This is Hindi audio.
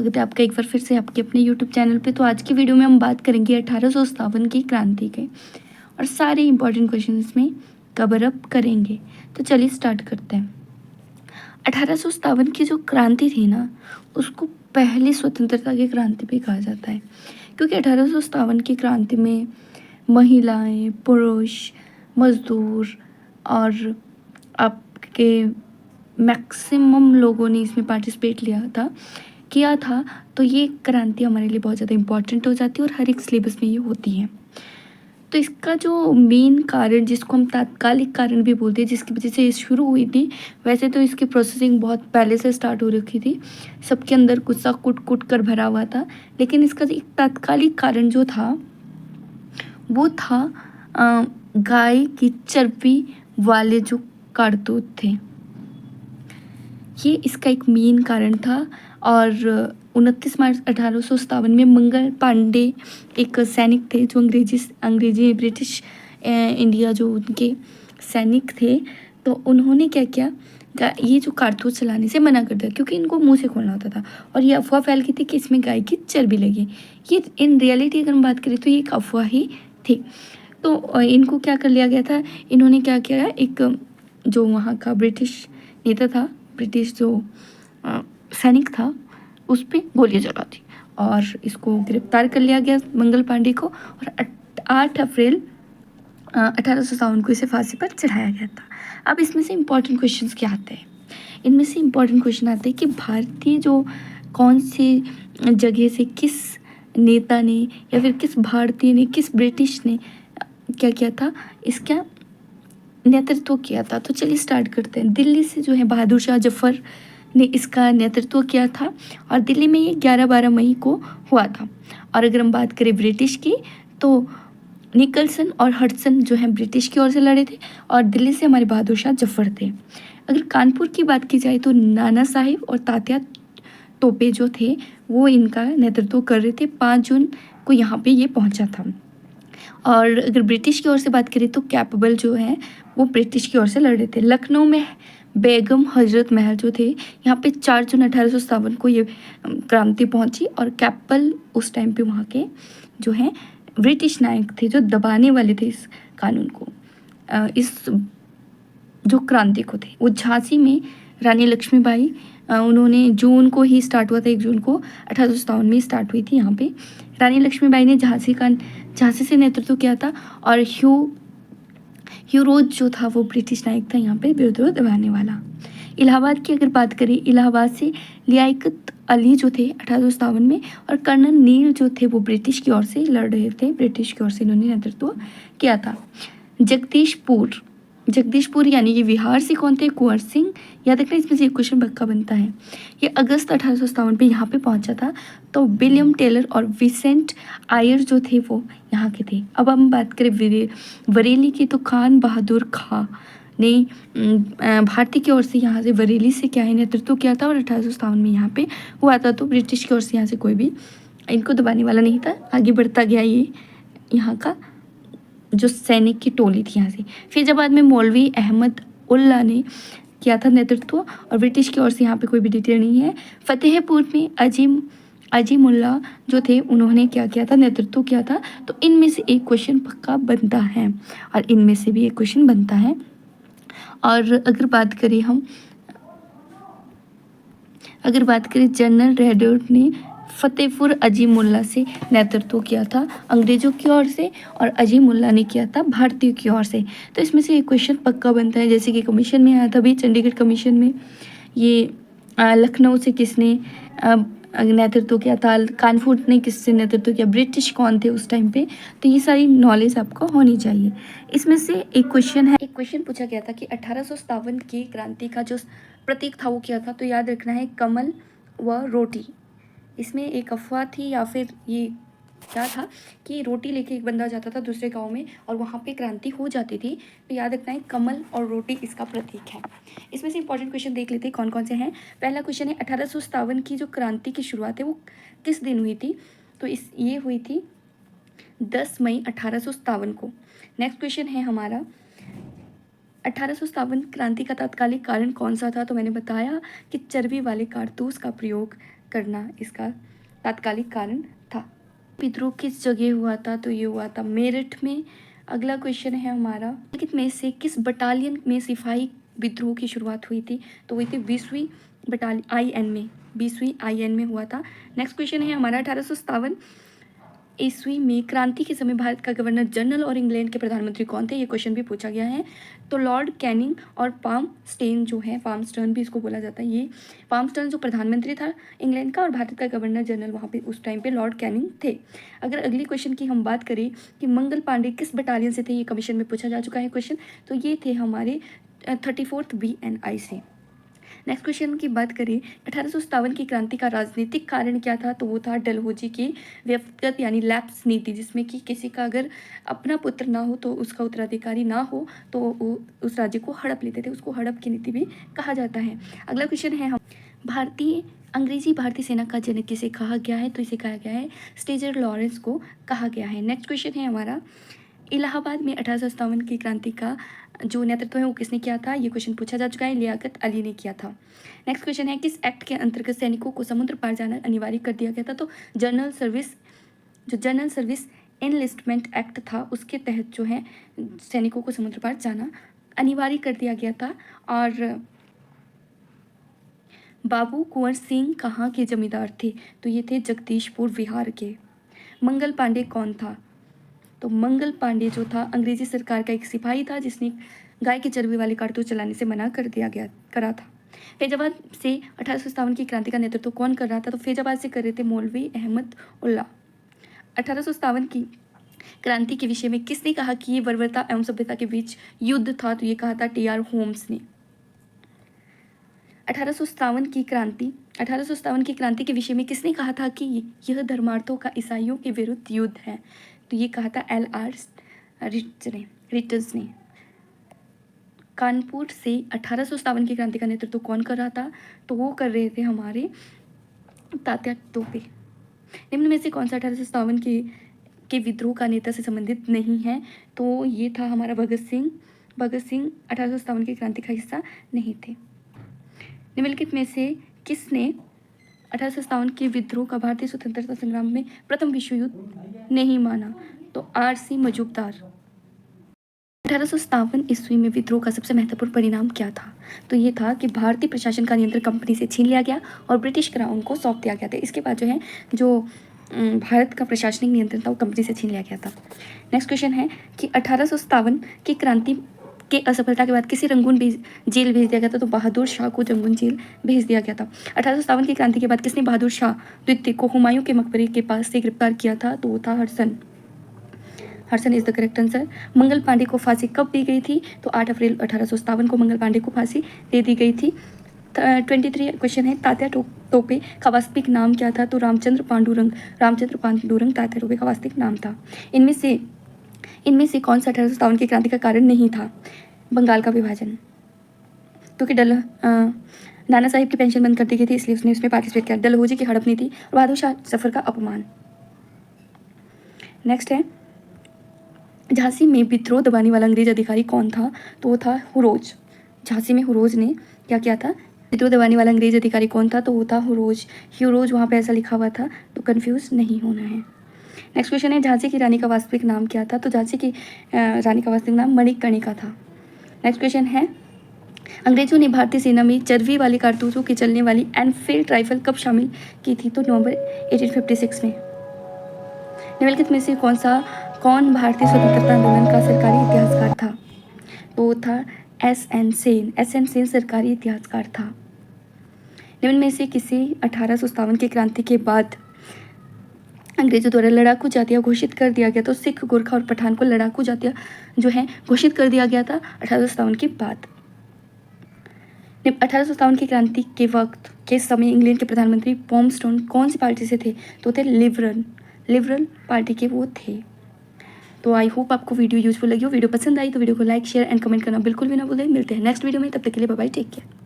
स्वागत है आपका एक बार फिर से आपके अपने यूट्यूब चैनल पे। तो आज की वीडियो में हम बात करेंगे 1857 की क्रांति के और सारे इंपॉर्टेंट क्वेश्चन इसमें कवर अप करेंगे। तो चलिए स्टार्ट करते हैं। 1857 की जो क्रांति थी ना, उसको पहली स्वतंत्रता की क्रांति भी कहा जाता है, क्योंकि 1857 की क्रांति में महिलाएं, पुरुष, मजदूर और आपके मैक्सिमम लोगों ने इसमें पार्टिसिपेट किया था। तो ये क्रांति हमारे लिए बहुत ज़्यादा इम्पॉर्टेंट हो जाती है और हर एक सिलेबस में ये होती है। तो इसका जो मेन कारण, जिसको हम तात्कालिक कारण भी बोलते हैं, जिसकी वजह से ये शुरू हुई थी, वैसे तो इसकी प्रोसेसिंग बहुत पहले से स्टार्ट हो रखी थी, सबके अंदर गुस्सा कुट कुट कर भरा हुआ था। लेकिन इसका एक तात्कालिक कारण जो था वो था गाय की चर्बी वाले जो कारतूस थे, ये इसका एक मेन कारण था। और 29 मार्च 1857 में मंगल पांडे एक सैनिक थे जो अंग्रेजी ब्रिटिश इंडिया जो उनके सैनिक थे, तो उन्होंने क्या किया, ये जो कारतूस चलाने से मना कर दिया, क्योंकि इनको मुंह से खोलना होता था और ये अफवाह फैल गई थी कि इसमें गाय की चर्बी लगी। ये इन रियलिटी अगर हम बात करें तो ये एक अफवाह ही थी। तो इनको क्या कर लिया गया था, इन्होंने क्या किया, एक जो वहाँ का ब्रिटिश नेता था, ब्रिटिश जो सैनिक था, उस पर गोलियाँ चला दी और इसको गिरफ्तार कर लिया गया मंगल पांडे को, और 8 अप्रैल 1857 को इसे फांसी पर चढ़ाया गया था। अब इसमें से इम्पॉर्टेंट क्वेश्चंस क्या आते हैं, इनमें से इम्पॉर्टेंट क्वेश्चन आते हैं कि भारतीय जो कौन सी जगह से किस नेता ने या फिर किस भारतीय ने, किस ब्रिटिश ने क्या किया था, इसका नेतृत्व किया था। तो चलिए स्टार्ट करते हैं। दिल्ली से जो है बहादुर शाह जफर ने इसका नेतृत्व किया था और दिल्ली में ये 11-12 मई को हुआ था। और अगर हम बात करें ब्रिटिश की, तो निकलसन और हडसन जो है ब्रिटिश की ओर से लड़े थे और दिल्ली से हमारे बहादुर शाह जफर थे। अगर कानपुर की बात की जाए तो नाना साहिब और तात्या तोपे जो थे वो इनका नेतृत्व कर रहे थे। 5 जून को यहाँ पे ये पहुँचा था। और अगर ब्रिटिश की ओर से बात करें तो कैपबल जो है वो ब्रिटिश की ओर से लड़ रहे थे। लखनऊ में बेगम हजरत महल जो थे, यहाँ पे 4 जून 1857 को ये क्रांति पहुंची और कैपबल उस टाइम पे वहाँ के जो हैं ब्रिटिश नायक थे जो दबाने वाले थे इस कानून को, इस जो क्रांति को थे। वो झांसी में रानी लक्ष्मीबाई, उन्होंने जून को ही स्टार्ट हुआ था, 1 जून को 1857 में स्टार्ट हुई थी। यहाँ पे रानी लक्ष्मीबाई ने झांसी से नेतृत्व किया था और ह्यू रोज जो था वो ब्रिटिश नायक था यहाँ पे विद्रोह दबाने वाला। इलाहाबाद की अगर बात करें, इलाहाबाद से लियाकत अली जो थे 1857 में, और कर्नल नील जो थे वो ब्रिटिश की ओर से लड़ रहे थे, ब्रिटिश की ओर से इन्होंने नेतृत्व किया था। जगदीशपुर यानी ये बिहार से कौन थे, कुंवर सिंह। याद रखना, इसमें से एक क्वेश्चन पक्का बनता है। ये अगस्त 1857 पे यहाँ पे पहुँचा था। तो विलियम टेलर और विसेंट आयर जो थे वो यहाँ के थे। अब हम बात करें बरेली की, तो खान बहादुर खां ने भारतीय की ओर से यहाँ से बरेली से क्या है नेतृत्व किया था और 1857 में यहाँ पे हुआ था। तो ब्रिटिश की ओर से यहाँ से कोई भी इनको दबाने वाला नहीं था, आगे बढ़ता गया ये यहाँ का जो सैनिक की टोली थी यहाँ से। फैजाबाद में मौलवी अहमद उल्ला ने किया था नेतृत्व और ब्रिटिश की ओर से यहाँ पे कोई भी डिटेल नहीं है। फतेहपुर में अजीमुल्ला जो थे, उन्होंने क्या किया था, नेतृत्व किया था। तो इनमें से एक क्वेश्चन पक्का बनता है और इनमें से भी एक क्वेश्चन बनता है। और अगर बात करें जनरल रेडोट ने फतेहपुर अजीमुल्ला से नेतृत्व किया था अंग्रेज़ों की ओर से और अजीमुल्ला ने किया था भारतीयों की ओर से। तो इसमें से एक क्वेश्चन पक्का बनता है, जैसे कि कमीशन में आया था भी, चंडीगढ़ कमीशन में ये लखनऊ से किसने नेतृत्व किया था, कानपुर ने किससे नेतृत्व किया, ब्रिटिश कौन थे उस टाइम पे। तो ये सारी नॉलेज आपको होनी चाहिए। इसमें से एक क्वेश्चन पूछा गया था कि 1857 की क्रांति का जो प्रतीक था वो क्या था। तो याद रखना है कमल व रोटी। इसमें एक अफवाह थी या फिर ये क्या था कि रोटी लेके एक बंदा जाता था दूसरे गांव में और वहाँ पे क्रांति हो जाती थी। तो याद रखना है कमल और रोटी इसका प्रतीक है। इसमें से इंपॉर्टेंट क्वेश्चन देख लेते हैं कौन कौन से हैं। पहला क्वेश्चन है 1857 की जो क्रांति की शुरुआत है वो किस दिन हुई थी। तो ये हुई थी 10 मई 1857 को। नेक्स्ट क्वेश्चन है हमारा 1857 क्रांति का तात्कालिक कारण कौन सा था। तो मैंने बताया कि चर्बी वाले कारतूस का प्रयोग करना इसका तात्कालिक कारण था। विद्रोह किस जगह हुआ था? तो ये हुआ था मेरठ में। अगला क्वेश्चन है हमारा, निम्नलिखित में से किस बटालियन में सिपाही विद्रोह की शुरुआत हुई थी? तो हुई थी 20वीं बटालियन IN में, 20वीं IN में हुआ था। नेक्स्ट क्वेश्चन है हमारा 1857 ईस्वी में क्रांति के समय भारत का गवर्नर जनरल और इंग्लैंड के प्रधानमंत्री कौन थे? ये क्वेश्चन भी पूछा गया है। तो लॉर्ड कैनिंग और पामस्टेन जो है, पामस्टर्न भी इसको बोला जाता है, ये पामस्टर्न जो प्रधानमंत्री था इंग्लैंड का और भारत का गवर्नर जनरल वहाँ पे उस टाइम पे लॉर्ड कैनिंग थे। अगर अगली क्वेश्चन की हम बात करें कि मंगल पांडे किस बटालियन से थे, ये कमीशन में पूछा जा चुका है क्वेश्चन। तो ये थे हमारे 34th BNI से। नेक्स्ट क्वेश्चन की बात करें, 1857 की क्रांति का राजनीतिक कारण क्या था? तो वो था डलहौजी की व्यक्तिगत यानी लैप्स नीति, जिसमें कि किसी का अगर अपना पुत्र ना हो तो उसका उत्तराधिकारी ना हो तो वो उस राज्य को हड़प लेते थे, उसको हड़प की नीति भी कहा जाता है। अगला क्वेश्चन है, हम अंग्रेजी भारतीय सेना का जनक किसे कहा गया है? तो इसे कहा गया है स्टेजर लॉरेंस को कहा गया है। नेक्स्ट क्वेश्चन है हमारा, इलाहाबाद में 1857 की क्रांति का जो नेतृत्व है वो किसने किया था? ये क्वेश्चन पूछा जा चुका है, लियाकत अली ने किया था। नेक्स्ट क्वेश्चन है, किस एक्ट के अंतर्गत सैनिकों को समुद्र पार जाना अनिवार्य कर दिया गया था? तो जनरल सर्विस एनलिस्टमेंट एक्ट था, उसके तहत जो है सैनिकों को समुद्र पार जाना अनिवार्य कर दिया गया था। और बाबू कुंवर सिंह कहाँ के जमींदार थे? तो ये थे जगदीशपुर बिहार के। मंगल पांडे कौन था? तो मंगल पांडे जो था अंग्रेजी सरकार का एक सिपाही था, जिसने गाय के चर्बी वाले कारतूस चलाने से मना करा था। फैजाबाद से 1857 की क्रांति का नेतृत्व कौन कर रहा था? तो फैजाबाद से कर रहे थे मौलवी अहमद उल्ला। 1857 की क्रांति के विषय में किसने कहा कि ये बर्बरता एवं सभ्यता के बीच युद्ध था? तो ये कहा था TR होम्स ने। 1857 की क्रांति के विषय में किसने कहा था कि यह धर्मार्थों का ईसाइयों के विरुद्ध युद्ध है? तो ये कहा था LR रिटर्स ने। कानपुर से 1857 की क्रांति का नेतृत्व कौन कर रहा था? तो वो कर रहे थे हमारे तात्या टोपे। निम्न में से कौन सा 1857 के विद्रोह का नेता से संबंधित नहीं है? तो ये था हमारा भगत सिंह 1857 की क्रांति का हिस्सा नहीं थे। निम्नलिखित में से किसने 1857 के विद्रोह का भारतीय स्वतंत्रता संग्राम में प्रथम विश्व युद्ध नहीं माना? तो RC मजूमदार। 1857 ईस्वी में विद्रोह का सबसे महत्वपूर्ण परिणाम क्या था? तो ये था कि भारतीय प्रशासन का नियंत्रण कंपनी से छीन लिया गया और ब्रिटिश क्राउन को सौंप दिया गया था। इसके बाद जो है जो भारत का प्रशासनिक नियंत्रण था वो कंपनी से छीन लिया गया था। नेक्स्ट क्वेश्चन है कि 1857 की क्रांति के असफलता के बाद किसे रंगून जेल भेज दिया गया था? तो बहादुर शाह को रंगून जेल भेज दिया गया था। 1857 की क्रांति के बाद किसने बहादुर शाह द्वितीय को हुमायूं के मकबरे के पास से गिरफ्तार किया था? तो वो था हर्सन is the correct answer. Mangal Pandey को फांसी कब दी गई थी? तो 8 अप्रैल 1857 को मंगल पांडे को फांसी दे दी गई थी। 23 क्वेश्चन है, तात्या टोपे का वास्तविक नाम क्या था? तो रामचंद्र पांडुरंग तात्या टोपे का वास्तविक नाम था। इनमें से कौन सा 1857 की क्रांति का कारण नहीं था? बंगाल का विभाजन, क्योंकि नाना साहिब की पेंशन बंद कर दी गई थी इसलिए उसने उसमें पार्टिसिपेट किया। डलहौजी की हड़प नीति और बहादुर शाह जफर का अपमान। नेक्स्ट है, झांसी में विद्रोह दबाने वाला अंग्रेज अधिकारी कौन था? तो वो था हुरोज। झांसी में हुरोज ने क्या किया था? विद्रोह दबाने वाला अंग्रेज अधिकारी कौन था? तो वो था हुरोज वहाँ पे ऐसा लिखा हुआ था, तो कंफ्यूज नहीं होना है। नेक्स्ट क्वेश्चन है, झांसी की रानी का वास्तविक नाम क्या था? तो झांसी की रानी का वास्तविक नाम मणिकर्णिका था। नेक्स्ट क्वेश्चन है, अंग्रेजों ने भारतीय सेना में चर्बी वाली कारतूसों की चलने वाली एनफील्ड राइफल कब शामिल की थी? तो नवंबर 1856 में। निम्नलिखित में से कौन भारतीय स्वतंत्रता आंदोलन का सरकारी इतिहासकार था? तो वो था SN सेन सरकारी इतिहासकार था। निम्न में से किसे 1857 की क्रांति के बाद अंग्रेजों द्वारा लड़ाकू जातियाँ घोषित कर दिया गया? तो सिख, गोरखा और पठान को लड़ाकू जातियाँ जो है घोषित कर दिया गया था 1857 के बाद। 1857 की क्रांति के वक्त के समय इंग्लैंड के प्रधानमंत्री पॉमस्टोन कौन सी पार्टी से थे? तो थे लिबरल पार्टी के वो थे। तो आई होप आपको वीडियो यूजफुल लगी हो। वीडियो पसंद आई तो वीडियो को लाइक, शेयर एंड कमेंट करना बिल्कुल भी ना भूलें। मिलते हैं नेक्स्ट वीडियो में, तब तक के लिए बाय बाय, टेक केयर।